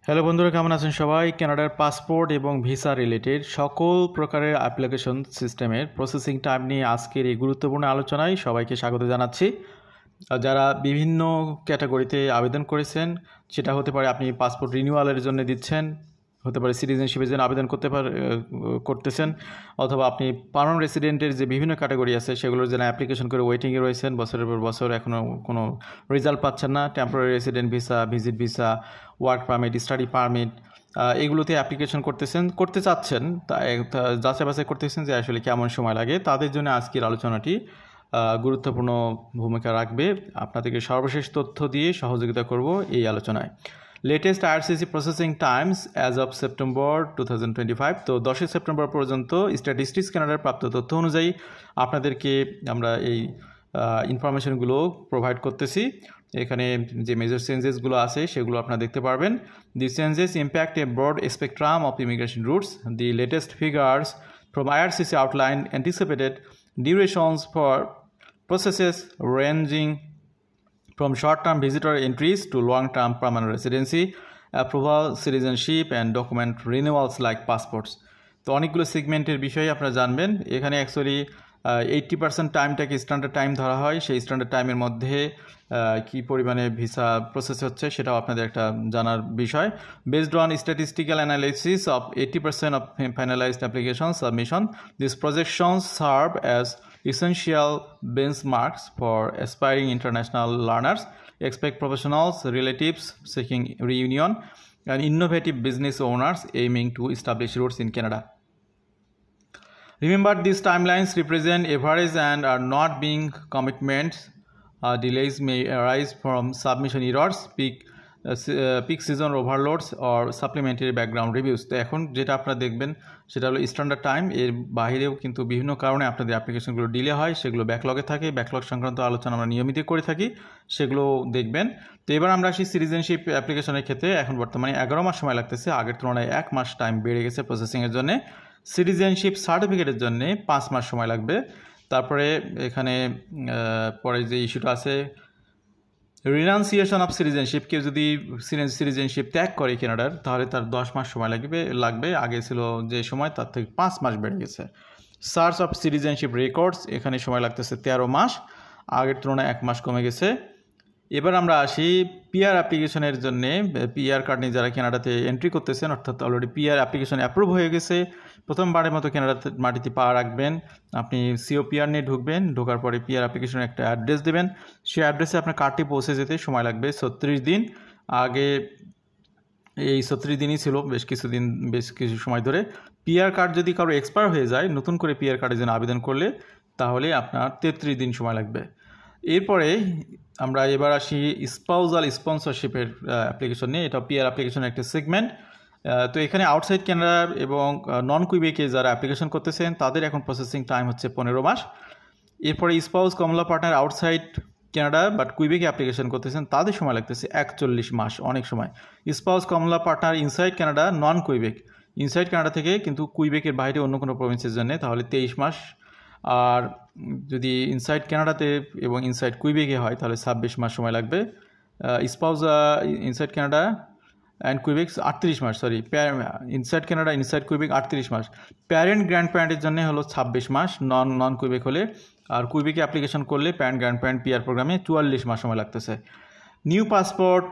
Hello বন্ধুরা, কেমন আছেন সবাই? কানাডার পাসপোর্ট এবং ভিসা রিলেটেড সকল প্রকারের অ্যাপ্লিকেশন সিস্টেমের প্রসেসিং টাইম নিয়ে আজকের এই গুরুত্বপূর্ণ আলোচনায় সবাইকে স্বাগত জানাচ্ছি। যারা বিভিন্ন ক্যাটাগরিতে আবেদন করেছেন, সেটা হতে পারে আপনি পাসপোর্ট রিনিউয়ালের জন্য দিচ্ছেন, হতে পারে সিটিজেনশিপের জন্য আবেদন করতেছেন, অথবা আপনি পার্মানেন্ট রেসিডেন্টের যে বিভিন্ন ক্যাটাগরি আছে সেগুলোর জন্য অ্যাপ্লিকেশন করে ওয়েটিংয়ে রয়েছেন, বছরের পর বছর এখনও কোনো রেজাল্ট পাচ্ছেন না। Temporary resident visa, visit visa, work permit, study permit, এগুলোতে অ্যাপ্লিকেশন করতে চাচ্ছেন, যাচাই বাছাই করতেছেন যে আসলে কেমন সময় লাগে। তাদের জন্য আজকের আলোচনাটি গুরুত্বপূর্ণ ভূমিকা রাখবে। আপনাদেরকে সর্বশেষ তথ্য দিয়ে সহযোগিতা করব এই আলোচনায়। Latest IRCC processing Times as of September 2025। তো 10 সেপ্টেম্বর পর্যন্ত স্ট্যাটিস্টিক্স কানাডার প্রাপ্ত তথ্য অনুযায়ী আপনাদেরকে আমরা এই ইনফরমেশনগুলো প্রোভাইড করতেছি। এখানে যে মেজর চেঞ্জেসগুলো আছে সেগুলো আপনারা দেখতে পারবেন। The changes impact a broad spectrum of immigration routes. The latest figures from IRCC outline anticipated durations for processes ranging from short-term visitor entries to long-term permanent residency, approval, citizenship and document renewals like passports. তো অনেকগুলো সেগমেন্টের বিষয়ে আপনারা জানবেন। এখানে actually 80% টাইমটাকে standard time ধরা হয়। সেই স্ট্যান্ডার্ড টাইমের মধ্যে কী পরিমাণে ভিসা প্রসেস হচ্ছে সেটাও আপনাদের একটা জানার বিষয়। Based on statistical analysis of 80% of finalised application submission, this projections serve as essential benchmarks for aspiring international learners, expect professionals, relatives seeking reunion, and innovative business owners aiming to establish roots in Canada. Remember, these timelines represent average and are not being commitments. Delays may arise from submission errors, peak season overloads or supplementary background reviews. তো এখন যেটা আপনারা দেখবেন সেটা হলো standard time. এর বাইরেও কিন্তু বিভিন্ন কারণে আপনাদের অ্যাপ্লিকেশনগুলো ডিলে হয়, সেগুলো ব্যাকলগে থাকে। ব্যাকলগ সংক্রান্ত আলোচনা আমরা নিয়মিত করে থাকি, সেগুলো দেখবেন। তো এবার আমরা আসি সিটিজেনশিপ অ্যাপ্লিকেশনের ক্ষেত্রে। এখন বর্তমানে 11 মাস সময় লাগতেছে, আগের তুলনায় 1 মাস টাইম বেড়ে গেছে প্রসেসিংয়ের জন্য। সিটিজেনশিপ সার্টিফিকেটের জন্য 5 মাস সময় লাগবে। তারপরে এখানে পরে যে ইস্যুটা আছে, রিনাউন্সিয়েশন অফ সিটিজেনশিপ, কেউ যদি সিটিজেনশিপ ত্যাগ করে কানাডার, তাহলে তার 10 মাস সময় লাগবে। আগে ছিল যে সময় তার থেকে 5 মাস বেড়ে গেছে। সার্চ অফ সিটিজেনশিপ রেকর্ডস, এখানে সময় লাগতেছে 13 মাস, আগের তুলনায় 1 মাস কমে গেছে। এবার আমরা আসি পিআর অ্যাপ্লিকেশনের জন্য। পিআর কার্ড নিয়ে যারা কানাডাতে এন্ট্রি করতেছেন, অর্থাৎ অলরেডি পিআর অ্যাপ্লিকেশন অ্যাপ্রুভ হয়ে গেছে, প্রথমবারের মতো কানাডাতে মাটিতে পা রাখবেন, আপনি সিওপিআর নিয়ে ঢুকবেন। ঢোকার পরে পিআর অ্যাপ্লিকেশনের একটা অ্যাড্রেস দেবেন। সেই অ্যাড্রেসে আপনার কার্ডটি পৌঁছে যেতে সময় লাগবে 36 দিন। আগে এই 36 দিনই ছিল বেশ কিছু সময় ধরে। পিআর কার্ড যদি কারো এক্সপায়ার হয়ে যায়, নতুন করে পিআর কার্ডের জন্য আবেদন করলে, তাহলে আপনার 33 দিন সময় লাগবে। এরপরে আমরা এবার আসি স্পাউজাল স্পন্সরশিপের অ্যাপ্লিকেশন নিয়ে। এটা পিআর অ্যাপ্লিকেশনের একটা সেগমেন্ট। তো এখানে আউটসাইড কানাডা এবং নন কুইবেকে যারা অ্যাপ্লিকেশন করতেছেন তাদের এখন প্রসেসিং টাইম হচ্ছে 15 মাস। এরপরে spouse Kamala partner outside Canada but কুইবেকে অ্যাপ্লিকেশন করতেছেন, তাদের সময় লাগতেছে 41 মাস, অনেক সময়। স্পাউস কমলা পার্টনার ইনসাইড কানাডা নন কুইবেক, ইনসাইড কানাডা থেকে কিন্তু কুইবেকের বাইরে অন্য কোনো প্রভিন্সের জন্য, তাহলে 23 মাস। আর যদি ইনসাইড কানাডাতে এবং ইনসাইড কুইবেকে হয় তাহলে 26 মাস সময় লাগবে। Spouse inside Canada and Quebec 38 মাস, ইনসাইড কানাডা ইনসাইড কুইবেক 38 মাস। প্যারেন্ট গ্র্যান্ড প্যারেন্টের জন্য হলো 26 মাস নন কুইবেক হলে। আর কুইবেকে অ্যাপ্লিকেশন করলে প্যারেন্ট গ্র্যান্ড প্যারেন্ট পিআর প্রোগ্রামে 44 মাস সময় লাগতেছে। নিউ পাসপোর্ট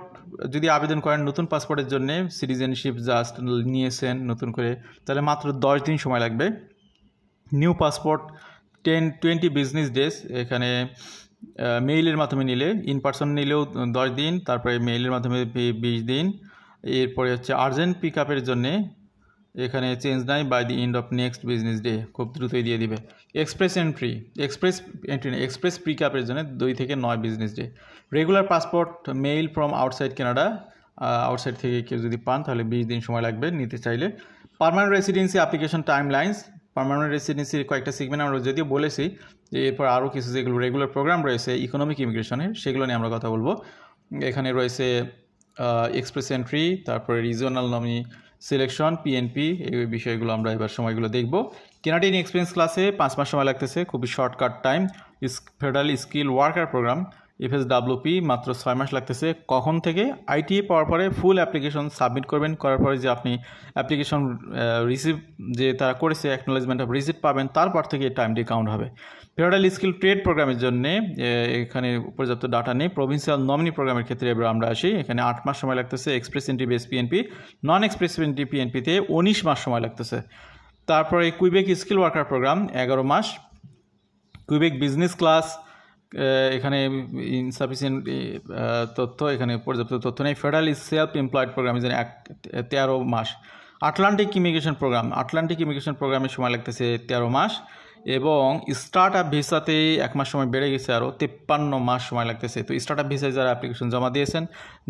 যদি আবেদন করেন, নতুন পাসপোর্টের জন্য সিটিজেনশিপ জাস্ট নিয়েছেন নতুন করে, তাহলে মাত্র 10 দিন সময় লাগবে। New passport 20 business days. এখানে মেইলের মাধ্যমে নিলে, ইন পার্সন নিলেও 10 দিন, তারপরে মেইলের মাধ্যমে 20 দিন। এরপরে হচ্ছে আর্জেন্ট পিক আপের জন্যে এখানে চেঞ্জ নাই, by the end of next business day, খুব দ্রুতই দিয়ে দিবে। এক্সপ্রেস পিক আপের জন্য 2 থেকে 9 business day. Regular passport mail from outside Canada, outside থেকে কেউ যদি পান তাহলে 20 দিন সময় লাগবে নিতে চাইলে। Permanent residency application timelines. Permanent রেসিডেন্সির কয়েকটা সেগমেন্ট আমরা যদিও বলেছি, যে এরপর আরও কিছু যেগুলো রেগুলার প্রোগ্রাম রয়েছে ইকোনমিক ইমিগ্রেশনের, সেগুলো নিয়ে আমরা কথা বলবো। এখানে রয়েছে এক্সপ্রেস এন্ট্রি, তারপরে রিজিওনাল নমি সিলেকশন, পিএনপি, এই বিষয়গুলো আমরা এবার সময়গুলো দেখব। কানাডিয়ান এক্সপিরিয়েন্স ক্লাসে 5 মাস সময় লাগতেছে, খুবই shortcut time. Federal skill worker program FSWP মাত্র 6 মাস লাগতেছে। কখন থেকে? ITA পাওয়ার পরে ফুল অ্যাপ্লিকেশন সাবমিট করবেন, করার পরে যে আপনি অ্যাপ্লিকেশন রিসিভ যে তারা করেছে অ্যাকনোলেজমেন্ট অফ রিসিপ্ট পাবেন, তারপর থেকে টাইমটি কাউন্ট হবে। ফেডারেল স্কিল ট্রেড প্রোগ্রামের জন্য এখানে পর্যাপ্ত ডাটা নেই। প্রভিন্সিয়াল নমিনি প্রোগ্রামের ক্ষেত্রে এবার আমরা আসি। এখানে 8 মাস সময় লাগতেছে এক্সপ্রেস এন্ট্রি বেস পিএনপি, নন এক্সপ্রেস এন্ট্রি পিএনপিতে 19 মাস সময় লাগতেছে। তারপরে কুইবেক স্কিল ওয়ার্কার প্রোগ্রাম 11 মাস। কুইবেক বিজনেস ক্লাস এখানে ইনসাফিসিয়েন্ট তথ্য, এখানে পর্যাপ্ত তথ্য নেই। ফেডারেল সেলফ এমপ্লয়েড প্রোগ্রাম 13 মাস। আটলান্টিক ইমিগ্রেশন প্রোগ্রামের সময় লাগতেছে 13 মাস এবং স্টার্ট আপ ভিসাতে 1 মাস সময় বেড়ে গেছে, আরও 53 মাস সময় লাগতেছে। তো স্টার্ট আপ ভিসায় যারা অ্যাপ্লিকেশন জমা দিয়েছেন,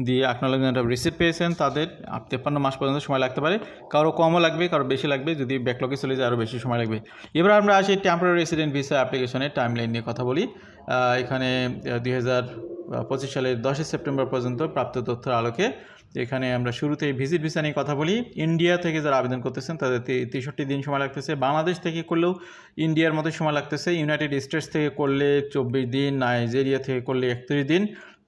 দিয়ে অ্যাকনোলেজমেন্ট অফ রিসিপ্ট পেয়েছেন, তাদের 53 মাস পর্যন্ত সময় লাগতে পারে। কারো কমও লাগবে, কারো বেশি লাগবে। যদি ব্যাকলগে চলে যায় আরও বেশি সময় লাগবে। এবার আমরা আসি টেম্পোরারি রেসিডেন্ট ভিসা অ্যাপ্লিকেশনের টাইমলাইন নিয়ে কথা বলি। এখানে 2025 সালের 10 সেপ্টেম্বর পর্যন্ত প্রাপ্ত তথ্যের আলোকে এখানে আমরা শুরুতেই ভিজিট ভিসা নিয়ে কথা বলি। ইন্ডিয়া থেকে যারা আবেদন করতেছেন তাদের 63 দিন সময় লাগতেছে। বাংলাদেশ থেকে করলেও ইন্ডিয়ার মতো সময় লাগতেছে। ইউনাইটেড স্টেটস থেকে করলে 24 দিন, নাইজেরিয়া থেকে করলে 31 দিন,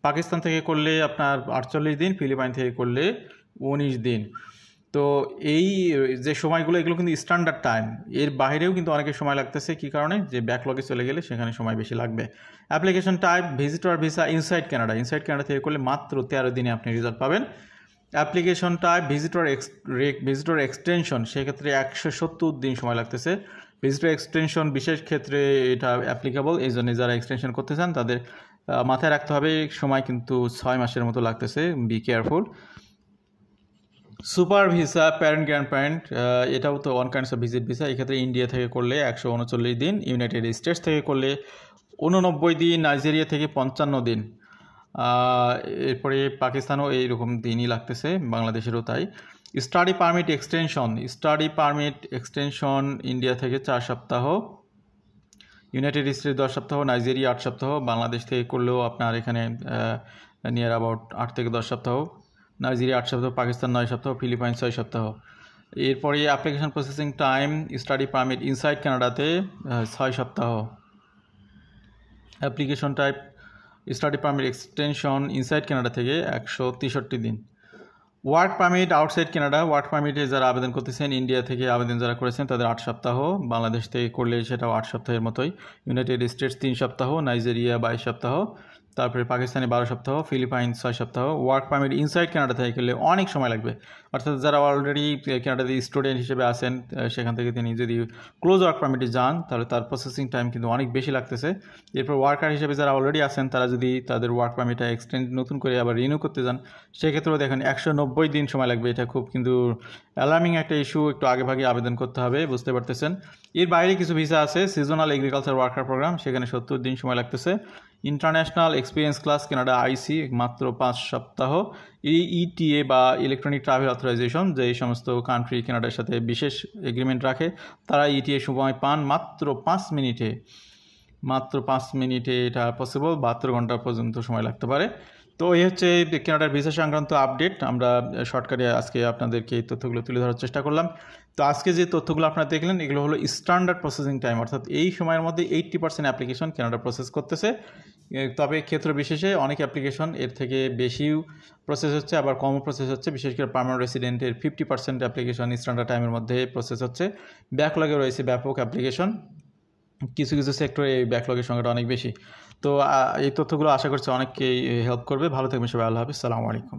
পাকিস্তান থেকে করলে আপনার 48 দিন, ফিলিপাইন থেকে করলে 19 দিন। তো এই যে সময়গুলো, এগুলো কিন্তু স্ট্যান্ডার্ড টাইম। এর বাইরেও কিন্তু অনেকের সময় লাগতেছে। কী কারণে? যে ব্যাকলগে চলে গেলে সেখানে সময় বেশি লাগবে। Application type visitor visa inside Canada থেকে করলে মাত্র 13 দিনে আপনি রেজাল্ট পাবেন। অ্যাপ্লিকেশন টাইপ ভিজিটর এক্সটেনশন, সেক্ষেত্রে 170 দিন সময় লাগতেছে। ভিজিটর এক্সটেনশন বিশেষ ক্ষেত্রে এটা অ্যাপ্লিকেবল, এই জন্য যারা এক্সটেনশন করতে চান তাদের মাথায় রাখতে হবে সময় কিন্তু 6 মাসের মতো লাগতেছে। Be careful. Super visa parent grand parent, এটাও তো one kinds of visit visa. এক্ষেত্রে ইন্ডিয়া থেকে করলে 139 দিন, ইউনাইটেড স্টেটস থেকে করলে 89 দিন, নাইজেরিয়া থেকে 55 দিন, এরপরে পাকিস্তানও এইরকম দিনই লাগতেছে, বাংলাদেশেরও তাই। স্টাডি পারমিট এক্সটেনশন ইন্ডিয়া থেকে 4 সপ্তাহ, ইউনাইটেড স্টেটস 10 সপ্তাহ, নাইজেরিয়া 8 সপ্তাহ, বাংলাদেশ থেকে করলেও আপনার এখানে নিয়ার অ্যাবাউট 8 থেকে 10 সপ্তাহ, নাইজেরিয়া 8 সপ্তাহ, পাকিস্তান 9 সপ্তাহ, ফিলিপাইন 6 সপ্তাহ। এরপরে application processing time study permit inside কানাডাতে 6 সপ্তাহ। Application type study permit extension inside Canada থেকে 163 দিন। Work permit outside Canada, work পারমিটে যারা আবেদন করতেছেন, ইন্ডিয়া থেকে আবেদন যারা করেছেন তাদের 8 সপ্তাহ, বাংলাদেশ থেকে করলে সেটাও 8 সপ্তাহের মতোই, ইউনাইটেড স্টেটস 3 সপ্তাহ, নাইজেরিয়া 22 সপ্তাহ, তারপরে পাকিস্তানে 12 সপ্তাহ, ফিলিপাইন 6 সপ্তাহ। ওয়ার্ক পারমিট ইনসাইড কানাডা থেকে গেলে অনেক সময় লাগবে, অর্থাৎ যারা অলরেডি কানাডাতে স্টুডেন্ট হিসেবে আসেন, সেখান থেকে তিনি যদি ক্লোজ ওয়ার্ক পারমিটে যান তাহলে তার প্রসেসিং টাইম কিন্তু অনেক বেশি লাগতেছে। এরপর ওয়ার্কার হিসেবে যারা অলরেডি আছেন, তারা যদি তাদের ওয়ার্ক পারমিটটা এক্সটেন্ড নতুন করে আবার রিনিউ করতে যান, সেক্ষেত্রেও দেখেন 190 দিন সময় লাগবে। এটা খুব কিন্তু অ্যালার্মিং একটা ইস্যু, একটু আগেভাগে আবেদন করতে হবে, বুঝতে পারতেছেন। এর বাইরে কিছু ভিসা আছে, সিজনাল এগ্রিকালচার ওয়ার্কার প্রোগ্রাম, সেখানে 70 দিন সময় লাগতেছে। ইন্টারন্যাশনাল এক্সপিরিয়েন্স ক্লাস কানাডা আইসি মাত্র 5 সপ্তাহ। ইটিএ বা ইলেকট্রনিক ট্রাভেল অথরাইজেশন, যে এই সমস্ত কান্ট্রি কানাডার সাথে বিশেষ এগ্রিমেন্ট রাখে, তারা ইটিএ সময় পান মাত্র 5 মিনিটে। এটা পসিবল, 72 ঘন্টা পর্যন্ত সময় লাগতে পারে। তো এই হচ্ছে কানাডার ভিসা সংক্রান্ত আপডেট। আমরা শর্টকাটে আজকে আপনাদেরকে এই তথ্যগুলো তুলে ধরার চেষ্টা করলাম। তো আজকে যে তথ্যগুলো আপনারা দেখলেন, এগুলো হলো স্ট্যান্ডার্ড প্রসেসিং টাইম, অর্থাৎ এই সময়ের মধ্যে 80% অ্যাপ্লিকেশন কানাডা প্রসেস করতেছে। তবে ক্ষেত্র বিশেষে অনেক অ্যাপ্লিকেশন এর থেকে বেশিও প্রসেস হচ্ছে, আবার কমও প্রসেস হচ্ছে। বিশেষ করে পার্মানেন্ট রেসিডেন্টের 50% অ্যাপ্লিকেশন স্ট্যান্ডার্ড টাইমের মধ্যে প্রসেস হচ্ছে। ব্যাকলগে রয়েছে ব্যাপক অ্যাপ্লিকেশন, কিছু সেক্টরে এই ব্যাকলগের সংখ্যাটা অনেক বেশি। তো এই তথ্যগুলো আশা করছি অনেককেই হেল্প করবে। ভালো থাকবেন সবাই। আল্লাহ হাফিজ, সালামু আলাইকুম।